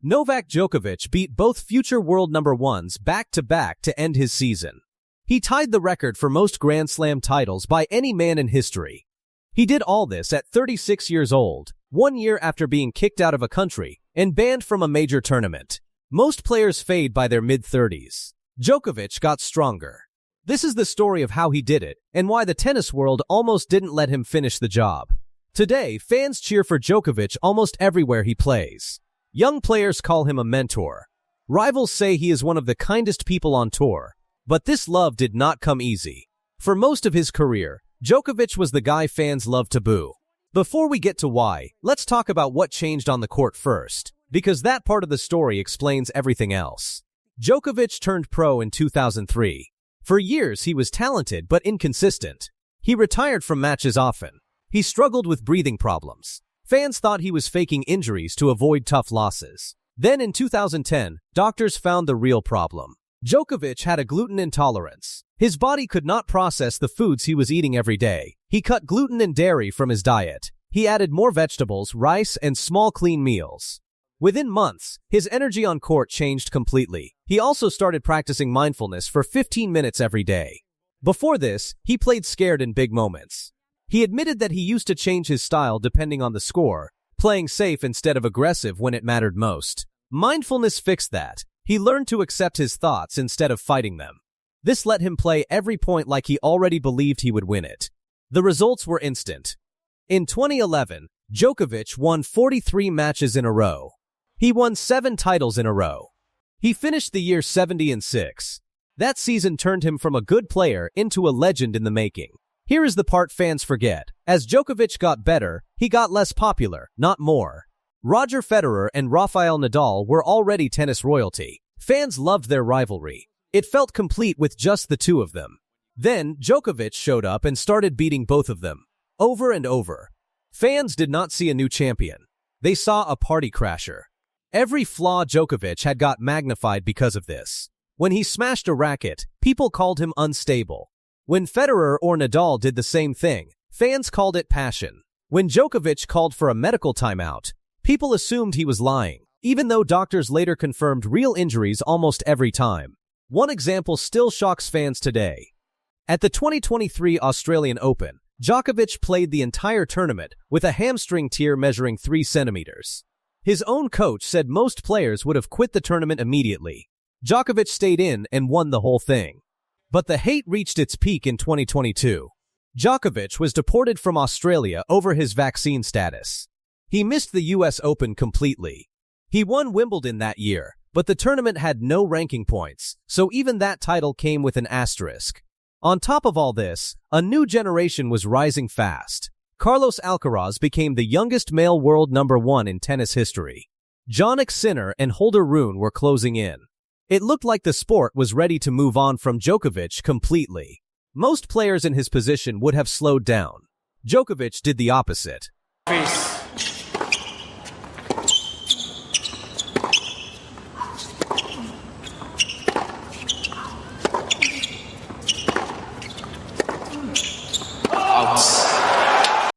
Novak Djokovic beat both future world number ones back-to-back to end his season. He tied the record for most Grand Slam titles by any man in history. He did all this at 36 years old, 1 year after being kicked out of a country and banned from a major tournament. Most players fade by their mid-30s. Djokovic got stronger. This is the story of how he did it and why the tennis world almost didn't let him finish the job. Today, fans cheer for Djokovic almost everywhere he plays. Young players call him a mentor. Rivals say he is one of the kindest people on tour. But this love did not come easy. For most of his career, Djokovic was the guy fans loved to boo. Before we get to why, let's talk about what changed on the court first, because that part of the story explains everything else. Djokovic turned pro in 2003. For years, he was talented but inconsistent. He retired from matches often. He struggled with breathing problems. Fans thought he was faking injuries to avoid tough losses. Then in 2010, doctors found the real problem. Djokovic had a gluten intolerance. His body could not process the foods he was eating every day. He cut gluten and dairy from his diet. He added more vegetables, rice, and small clean meals. Within months, his energy on court changed completely. He also started practicing mindfulness for 15 minutes every day. Before this, he played scared in big moments. He admitted that he used to change his style depending on the score, playing safe instead of aggressive when it mattered most. Mindfulness fixed that. He learned to accept his thoughts instead of fighting them. This let him play every point like he already believed he would win it. The results were instant. In 2011, Djokovic won 43 matches in a row. He won 7 titles in a row. He finished the year 70-6. That season turned him from a good player into a legend in the making. Here is the part fans forget. As Djokovic got better, he got less popular, not more. Roger Federer and Rafael Nadal were already tennis royalty. Fans loved their rivalry. It felt complete with just the two of them. Then, Djokovic showed up and started beating both of them, over and over. Fans did not see a new champion. They saw a party crasher. Every flaw Djokovic had got magnified because of this. When he smashed a racket, people called him unstable. When Federer or Nadal did the same thing, fans called it passion. When Djokovic called for a medical timeout, people assumed he was lying, even though doctors later confirmed real injuries almost every time. One example still shocks fans today. At the 2023 Australian Open, Djokovic played the entire tournament with a hamstring tear measuring 3 centimeters. His own coach said most players would have quit the tournament immediately. Djokovic stayed in and won the whole thing. But the hate reached its peak in 2022. Djokovic was deported from Australia over his vaccine status. He missed the US Open completely. He won Wimbledon that year, but the tournament had no ranking points, so even that title came with an asterisk. On top of all this, a new generation was rising fast. Carlos Alcaraz became the youngest male world number 1 in tennis history. Jannik Sinner and Holger Rune were closing in. It looked like the sport was ready to move on from Djokovic completely. Most players in his position would have slowed down. Djokovic did the opposite. Peace.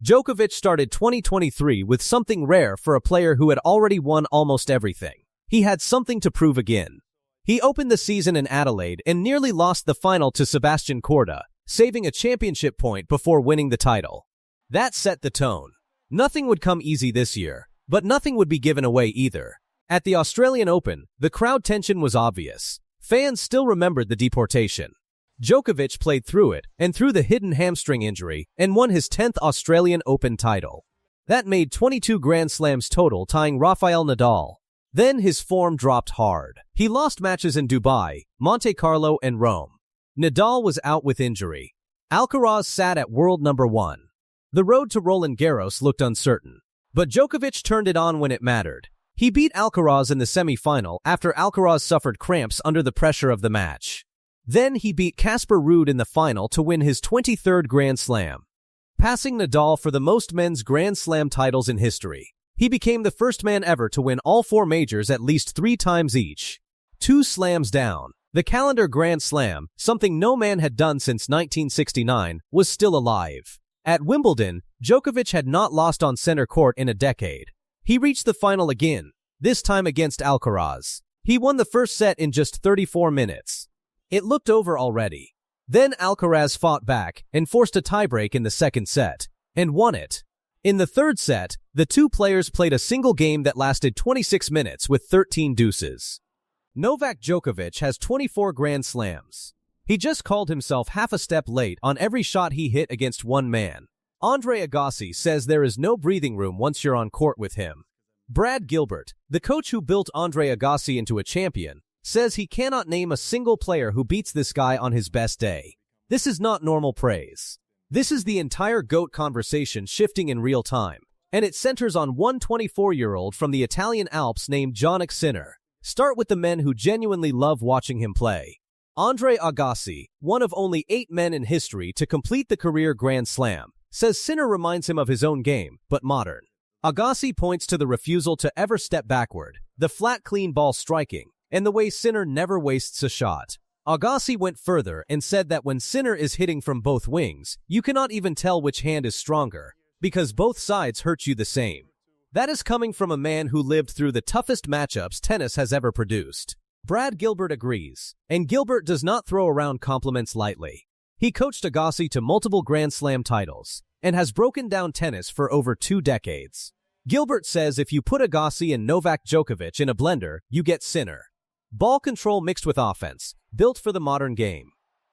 Djokovic started 2023 with something rare for a player who had already won almost everything. He had something to prove again. He opened the season in Adelaide and nearly lost the final to Sebastian Korda, saving a championship point before winning the title. That set the tone. Nothing would come easy this year, but nothing would be given away either. At the Australian Open, the crowd tension was obvious. Fans still remembered the deportation. Djokovic played through it and through the hidden hamstring injury and won his 10th Australian Open title. That made 22 Grand Slams total, tying Rafael Nadal. Then his form dropped hard. He lost matches in Dubai, Monte Carlo, and Rome. Nadal was out with injury. Alcaraz sat at world number 1. The road to Roland Garros looked uncertain. But Djokovic turned it on when it mattered. He beat Alcaraz in the semi-final after Alcaraz suffered cramps under the pressure of the match. Then he beat Casper Ruud in the final to win his 23rd Grand Slam, passing Nadal for the most men's Grand Slam titles in history. He became the first man ever to win all 4 majors at least 3 times each. 2 slams down. The calendar Grand Slam, something no man had done since 1969, was still alive. At Wimbledon, Djokovic had not lost on center court in a decade. He reached the final again, this time against Alcaraz. He won the first set in just 34 minutes. It looked over already. Then Alcaraz fought back and forced a tiebreak in the second set, and won it. In the third set, the 2 players played a single game that lasted 26 minutes with 13 deuces. Novak Djokovic has 24 Grand Slams. He just called himself half a step late on every shot he hit against one man. Andre Agassi says there is no breathing room once you're on court with him. Brad Gilbert, the coach who built Andre Agassi into a champion, says he cannot name a single player who beats this guy on his best day. This is not normal praise. This is the entire GOAT conversation shifting in real time, and it centers on one 24-year-old from the Italian Alps named Jannik Sinner. Start with the men who genuinely love watching him play. Andre Agassi, one of only 8 men in history to complete the career Grand Slam, says Sinner reminds him of his own game, but modern. Agassi points to the refusal to ever step backward, the flat clean ball striking, and the way Sinner never wastes a shot. Agassi went further and said that when Sinner is hitting from both wings, you cannot even tell which hand is stronger, because both sides hurt you the same. That is coming from a man who lived through the toughest matchups tennis has ever produced. Brad Gilbert agrees, and Gilbert does not throw around compliments lightly. He coached Agassi to multiple Grand Slam titles, and has broken down tennis for over 2 decades. Gilbert says if you put Agassi and Novak Djokovic in a blender, you get Sinner. Ball control mixed with offense, built for the modern game.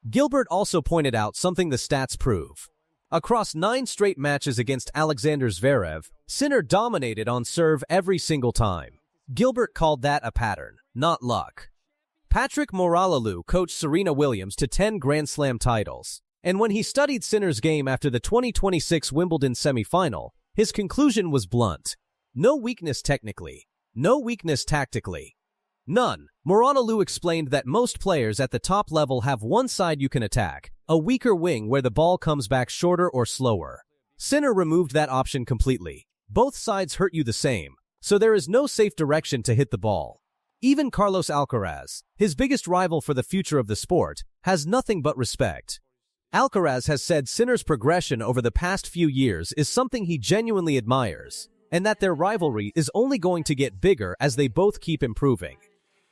Gilbert also pointed out something the stats prove. Across 9 straight matches against Alexander Zverev, Sinner dominated on serve every single time. Gilbert called that a pattern, not luck. Patrick Mouralolou coached Serena Williams to 10 Grand Slam titles, and when he studied Sinner's game after the 2026 Wimbledon semifinal, his conclusion was blunt. No weakness technically, no weakness tactically. None. Mouralolou explained that most players at the top level have one side you can attack, a weaker wing where the ball comes back shorter or slower. Sinner removed that option completely. Both sides hurt you the same, so there is no safe direction to hit the ball. Even Carlos Alcaraz, his biggest rival for the future of the sport, has nothing but respect. Alcaraz has said Sinner's progression over the past few years is something he genuinely admires, and that their rivalry is only going to get bigger as they both keep improving.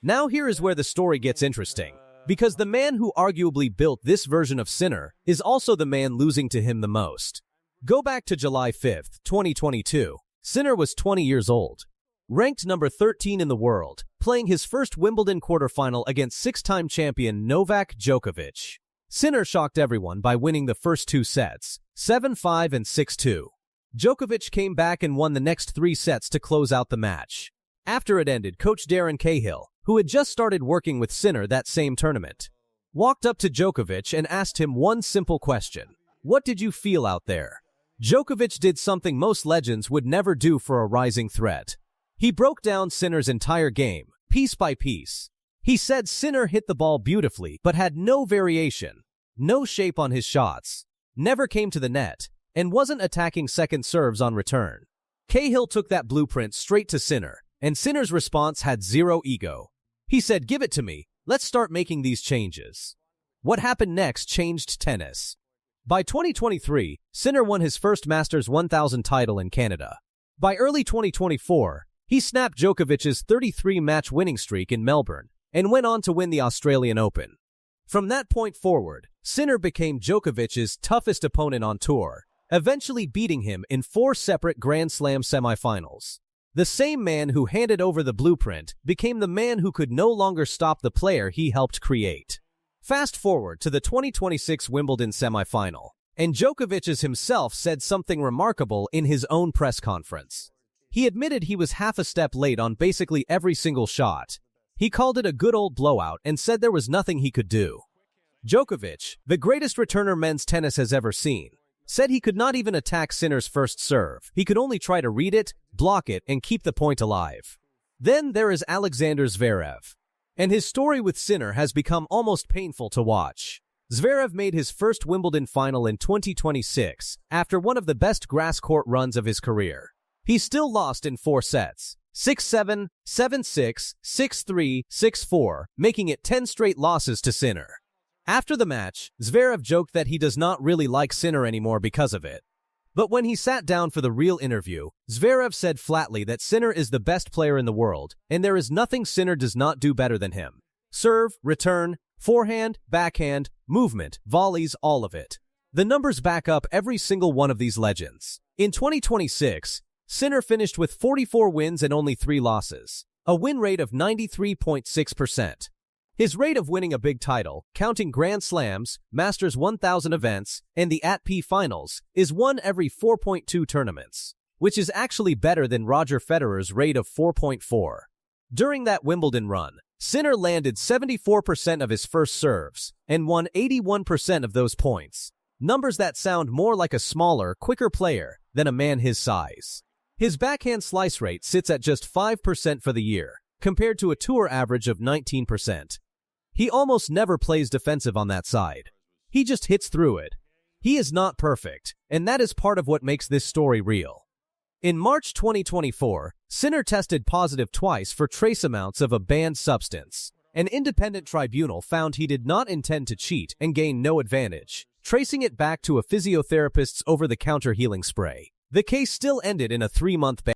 Now here is where the story gets interesting, because the man who arguably built this version of Sinner is also the man losing to him the most. Go back to July 5, 2022. Sinner was 20 years old. Ranked number 13 in the world, playing his first Wimbledon quarterfinal against 6-time champion Novak Djokovic. Sinner shocked everyone by winning the first 2 sets, 7-5 and 6-2. Djokovic came back and won the next 3 sets to close out the match. After it ended, coach Darren Cahill, who had just started working with Sinner that same tournament, walked up to Djokovic and asked him one simple question. What did you feel out there? Djokovic did something most legends would never do for a rising threat. He broke down Sinner's entire game, piece by piece. He said Sinner hit the ball beautifully but had no variation, no shape on his shots, never came to the net, and wasn't attacking second serves on return. Cahill took that blueprint straight to Sinner, and Sinner's response had zero ego. He said, "Give it to me, let's start making these changes." What happened next changed tennis. By 2023, Sinner won his first Masters 1000 title in Canada. By early 2024, he snapped Djokovic's 33-match winning streak in Melbourne and went on to win the Australian Open. From that point forward, Sinner became Djokovic's toughest opponent on tour, eventually beating him in 4 separate Grand Slam semifinals. The same man who handed over the blueprint became the man who could no longer stop the player he helped create. Fast forward to the 2026 Wimbledon semifinal, and Djokovic himself said something remarkable in his own press conference. He admitted he was half a step late on basically every single shot. He called it a good old blowout and said there was nothing he could do. Djokovic, the greatest returner men's tennis has ever seen, said he could not even attack Sinner's first serve. He could only try to read it, block it, and keep the point alive. Then there is Alexander Zverev, and his story with Sinner has become almost painful to watch. Zverev made his first Wimbledon final in 2026 after one of the best grass court runs of his career. He still lost in 4 sets, 6-7, 7-6, 6-3, 6-4, making it 10 straight losses to Sinner. After the match, Zverev joked that he does not really like Sinner anymore because of it. But when he sat down for the real interview, Zverev said flatly that Sinner is the best player in the world, and there is nothing Sinner does not do better than him. Serve, return, forehand, backhand, movement, volleys, all of it. The numbers back up every single one of these legends. In 2026, Sinner finished with 44 wins and only 3 losses, a win rate of 93.6%. His rate of winning a big title, counting Grand Slams, Masters 1000 events, and the ATP Finals, is 1 every 4.2 tournaments, which is actually better than Roger Federer's rate of 4.4. During that Wimbledon run, Sinner landed 74% of his first serves and won 81% of those points, numbers that sound more like a smaller, quicker player than a man his size. His backhand slice rate sits at just 5% for the year, compared to a tour average of 19%. He almost never plays defensive on that side. He just hits through it. He is not perfect, and that is part of what makes this story real. In March 2024, Sinner tested positive twice for trace amounts of a banned substance. An independent tribunal found he did not intend to cheat and gain no advantage, tracing it back to a physiotherapist's over-the-counter healing spray. The case still ended in a 3-month ban.